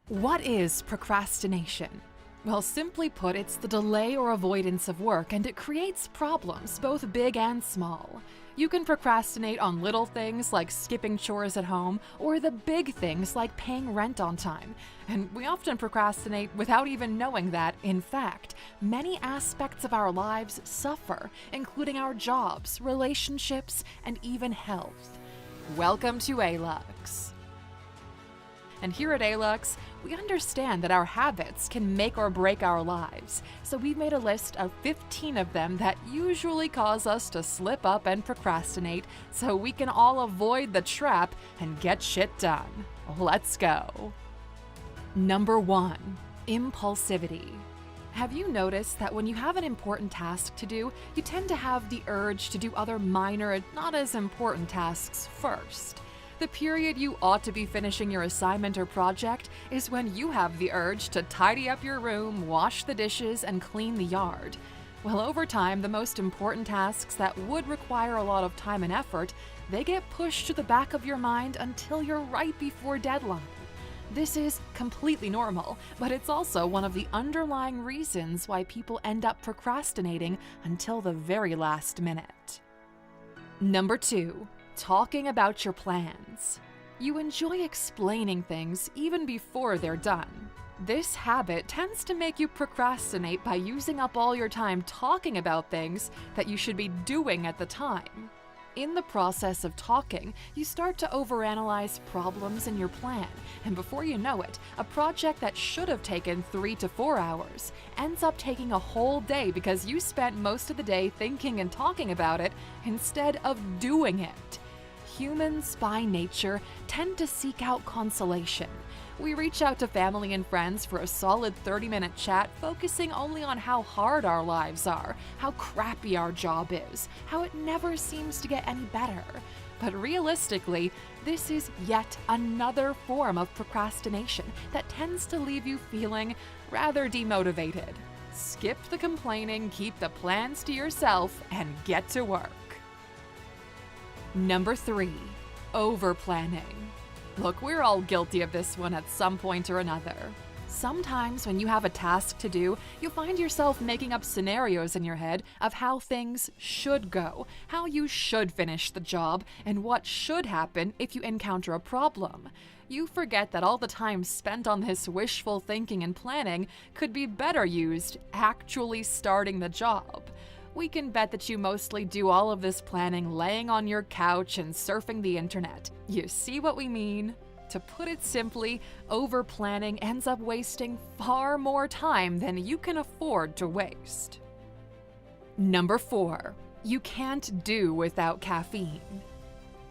What is procrastination? Well, simply put, it's the delay or avoidance of work, and it creates problems, both big and small. You can procrastinate on little things like skipping chores at home, or the big things like paying rent on time. And we often procrastinate without even knowing that, in fact, many aspects of our lives suffer, including our jobs, relationships, and even health. Welcome to ALUX. And here at ALUX, we understand that our habits can make or break our lives, so we've made a list of 15 of them that usually cause us to slip up and procrastinate so we can all avoid the trap and get shit done. Let's go. Number 1. Impulsivity. Have you noticed that when you have an important task to do, you tend to have the urge to do other minor and not as important tasks first? The period you ought to be finishing your assignment or project is when you have the urge to tidy up your room, wash the dishes, and clean the yard. Well, over time, the most important tasks that would require a lot of time and effort, they get pushed to the back of your mind until you're right before deadline. This is completely normal, but it's also one of the underlying reasons why people end up procrastinating until the very last minute. Number 2. Talking about your plans. You enjoy explaining things even before they're done. This habit tends to make you procrastinate by using up all your time talking about things that you should be doing at the time. In the process of talking, you start to overanalyze problems in your plan, and before you know it, a project that should have taken 3 to 4 hours ends up taking a whole day because you spent most of the day thinking and talking about it instead of doing it. Humans, by nature, tend to seek out consolation. We reach out to family and friends for a solid 30-minute chat focusing only on how hard our lives are, how crappy our job is, how it never seems to get any better. But realistically, this is yet another form of procrastination that tends to leave you feeling rather demotivated. Skip the complaining, keep the plans to yourself, and get to work. Number 3. Over-planning. Look, we're all guilty of this one at some point or another. Sometimes when you have a task to do, you find yourself making up scenarios in your head of how things should go, how you should finish the job, and what should happen if you encounter a problem. You forget that all the time spent on this wishful thinking and planning could be better used actually starting the job. We can bet that you mostly do all of this planning laying on your couch and surfing the internet. You see what we mean? To put it simply, over-planning ends up wasting far more time than you can afford to waste. Number 4. You can't do without caffeine.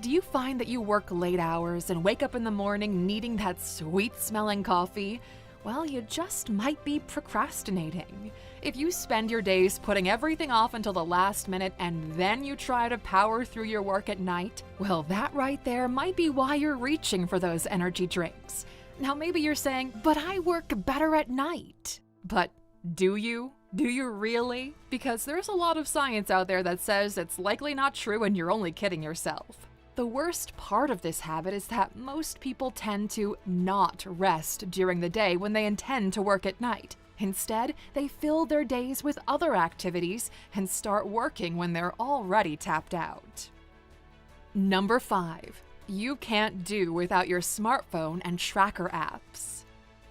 Do you find that you work late hours and wake up in the morning needing that sweet-smelling coffee? Well, you just might be procrastinating. If you spend your days putting everything off until the last minute and then you try to power through your work at night, well, that right there might be why you're reaching for those energy drinks. Now, maybe you're saying, but I work better at night. But do you? Do you really? Because there's a lot of science out there that says it's likely not true and you're only kidding yourself. The worst part of this habit is that most people tend to not rest during the day when they intend to work at night. Instead, they fill their days with other activities and start working when they're already tapped out. Number 5. You can't do without your smartphone and tracker apps.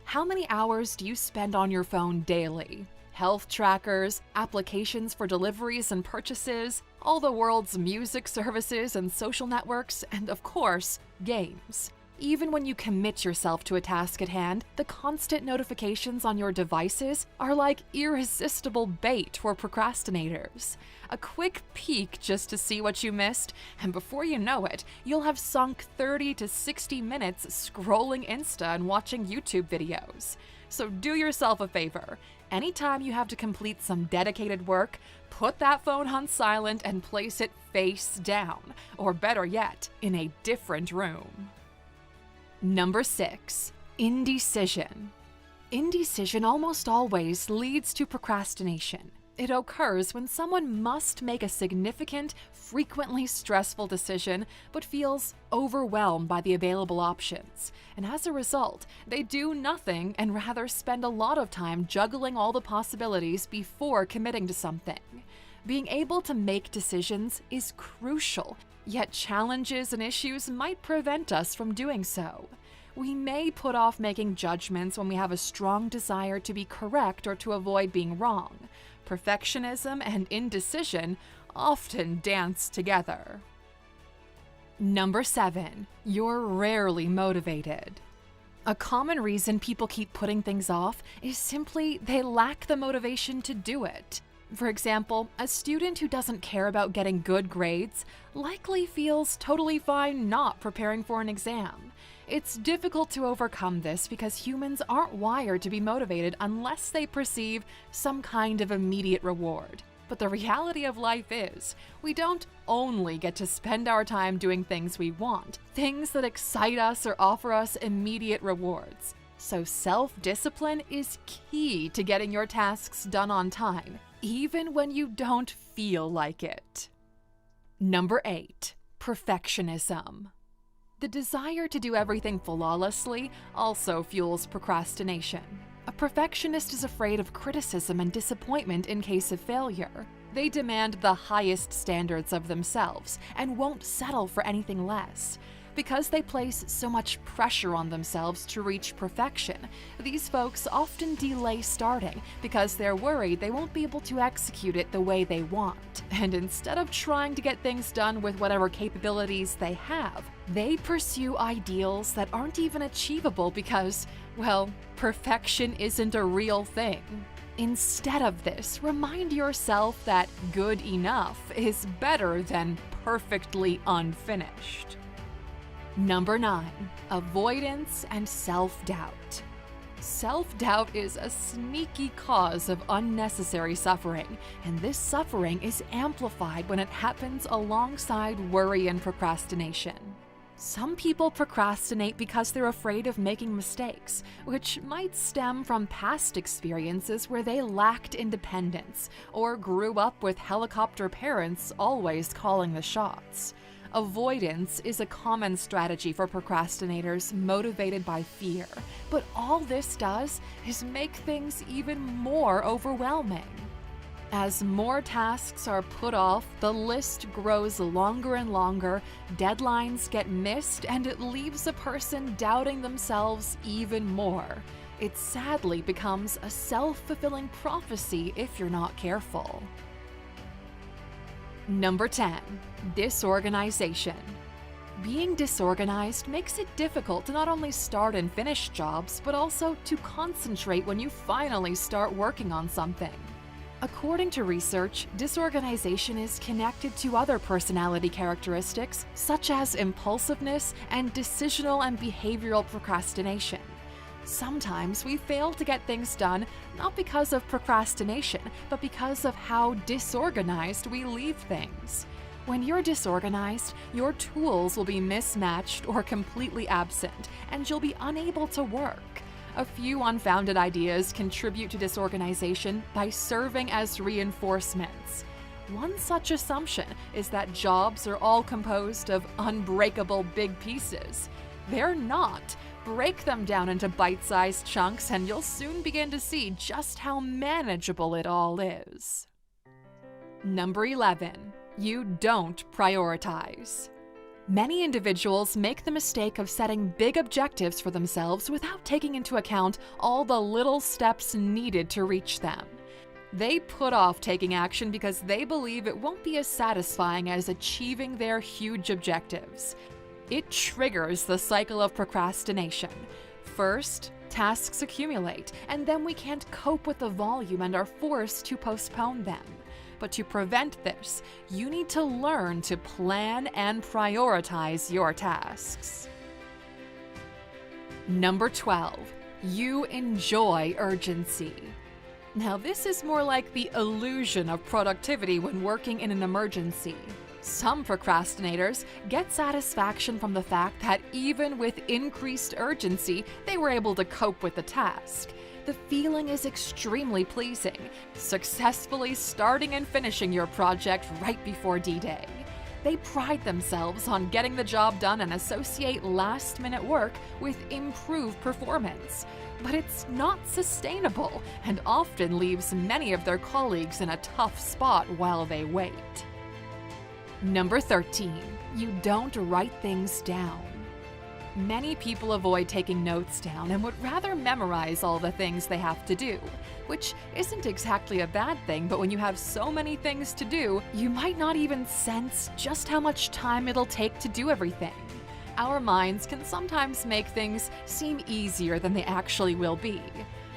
How many hours do you spend on your phone daily? Health trackers, applications for deliveries and purchases, all the world's music services and social networks, and of course, games. Even when you commit yourself to a task at hand, the constant notifications on your devices are like irresistible bait for procrastinators. A quick peek just to see what you missed, and before you know it, you'll have sunk 30 to 60 minutes scrolling Insta and watching YouTube videos. So do yourself a favor. Anytime you have to complete some dedicated work, put that phone on silent and place it face down, or better yet, in a different room. Number 6. Indecision. Indecision almost always leads to procrastination. It occurs when someone must make a significant, frequently stressful decision, but feels overwhelmed by the available options. And as a result, they do nothing and rather spend a lot of time juggling all the possibilities before committing to something. Being able to make decisions is crucial, yet challenges and issues might prevent us from doing so. We may put off making judgments when we have a strong desire to be correct or to avoid being wrong. Perfectionism and indecision often dance together. Number 7, you're rarely motivated. A common reason people keep putting things off is simply they lack the motivation to do it. For example, a student who doesn't care about getting good grades likely feels totally fine not preparing for an exam. It's difficult to overcome this because humans aren't wired to be motivated unless they perceive some kind of immediate reward. But the reality of life is, we don't only get to spend our time doing things we want, things that excite us or offer us immediate rewards. So self-discipline is key to getting your tasks done on time, even when you don't feel like it. Number 8, perfectionism. The desire to do everything flawlessly also fuels procrastination. A perfectionist is afraid of criticism and disappointment in case of failure. They demand the highest standards of themselves and won't settle for anything less. Because they place so much pressure on themselves to reach perfection, these folks often delay starting because they're worried they won't be able to execute it the way they want. And instead of trying to get things done with whatever capabilities they have, they pursue ideals that aren't even achievable because, well, perfection isn't a real thing. Instead of this, remind yourself that good enough is better than perfectly unfinished. Number 9, avoidance and self-doubt. Self-doubt is a sneaky cause of unnecessary suffering, and this suffering is amplified when it happens alongside worry and procrastination. Some people procrastinate because they're afraid of making mistakes, which might stem from past experiences where they lacked independence or grew up with helicopter parents always calling the shots. Avoidance is a common strategy for procrastinators motivated by fear, but all this does is make things even more overwhelming. As more tasks are put off, the list grows longer and longer, deadlines get missed, and it leaves a person doubting themselves even more. It sadly becomes a self-fulfilling prophecy if you're not careful. Number 10, disorganization. Being disorganized makes it difficult to not only start and finish jobs, but also to concentrate when you finally start working on something. According to research, disorganization is connected to other personality characteristics such as impulsiveness and decisional and behavioral procrastination. Sometimes we fail to get things done not because of procrastination, but because of how disorganized we leave things. When you're disorganized, your tools will be mismatched or completely absent, and you'll be unable to work. A few unfounded ideas contribute to disorganization by serving as reinforcements. One such assumption is that jobs are all composed of unbreakable big pieces. They're not. Break them down into bite-sized chunks and you'll soon begin to see just how manageable it all is. Number 11, you don't prioritize. Many individuals make the mistake of setting big objectives for themselves without taking into account all the little steps needed to reach them. They put off taking action because they believe it won't be as satisfying as achieving their huge objectives. It triggers the cycle of procrastination. First, tasks accumulate, and then we can't cope with the volume and are forced to postpone them. But to prevent this, you need to learn to plan and prioritize your tasks. Number 12, you enjoy urgency. Now, this is more like the illusion of productivity when working in an emergency. Some procrastinators get satisfaction from the fact that even with increased urgency, they were able to cope with the task. The feeling is extremely pleasing, successfully starting and finishing your project right before D-Day. They pride themselves on getting the job done and associate last-minute work with improved performance. But it's not sustainable and often leaves many of their colleagues in a tough spot while they wait. Number 13. You don't write things down. Many people avoid taking notes down and would rather memorize all the things they have to do, which isn't exactly a bad thing, but when you have so many things to do, you might not even sense just how much time it'll take to do everything. Our minds can sometimes make things seem easier than they actually will be.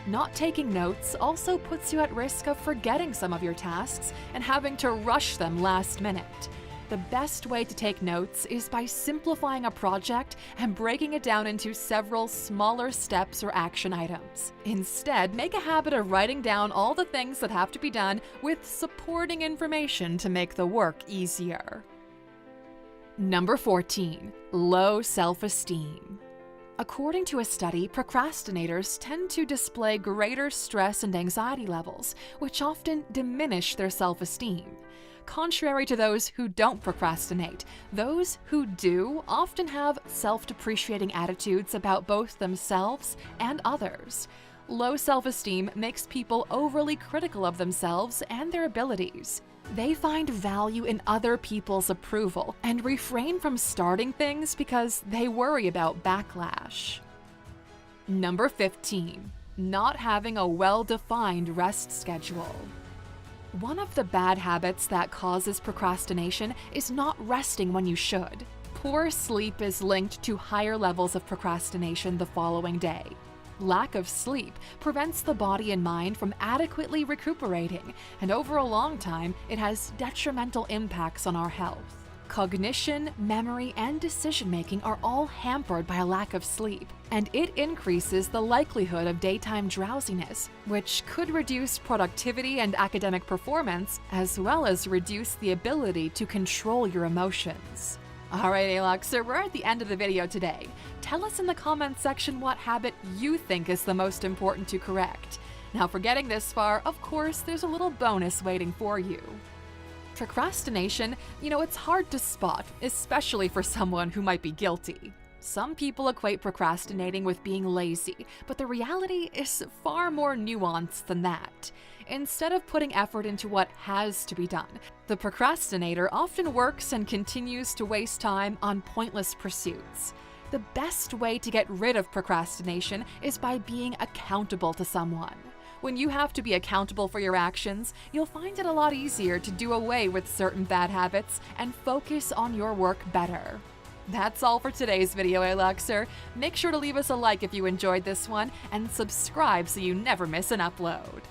Not taking notes also puts you at risk of forgetting some of your tasks and having to rush them last minute. The best way to take notes is by simplifying a project and breaking it down into several smaller steps or action items. Instead, make a habit of writing down all the things that have to be done with supporting information to make the work easier. Number 14. Low self-esteem. According to a study, procrastinators tend to display greater stress and anxiety levels, which often diminish their self-esteem. Contrary to those who don't procrastinate, those who do often have self-depreciating attitudes about both themselves and others. Low self-esteem makes people overly critical of themselves and their abilities. They find value in other people's approval and refrain from starting things because they worry about backlash. Number 15. Not having a well-defined rest schedule. One of the bad habits that causes procrastination is not resting when you should. Poor sleep is linked to higher levels of procrastination the following day. Lack of sleep prevents the body and mind from adequately recuperating, and over a long time, it has detrimental impacts on our health. Cognition, memory, and decision-making are all hampered by a lack of sleep, and it increases the likelihood of daytime drowsiness, which could reduce productivity and academic performance, as well as reduce the ability to control your emotions. Alright, Aluxer, we're at the end of the video today. Tell us in the comments section what habit you think is the most important to correct. Now, for getting this far, of course, there's a little bonus waiting for you. Procrastination, it's hard to spot, especially for someone who might be guilty. Some people equate procrastinating with being lazy, but the reality is far more nuanced than that. Instead of putting effort into what has to be done, the procrastinator often works and continues to waste time on pointless pursuits. The best way to get rid of procrastination is by being accountable to someone. When you have to be accountable for your actions, you'll find it a lot easier to do away with certain bad habits and focus on your work better. That's all for today's video, Aluxer. Make sure to leave us a like if you enjoyed this one and subscribe so you never miss an upload.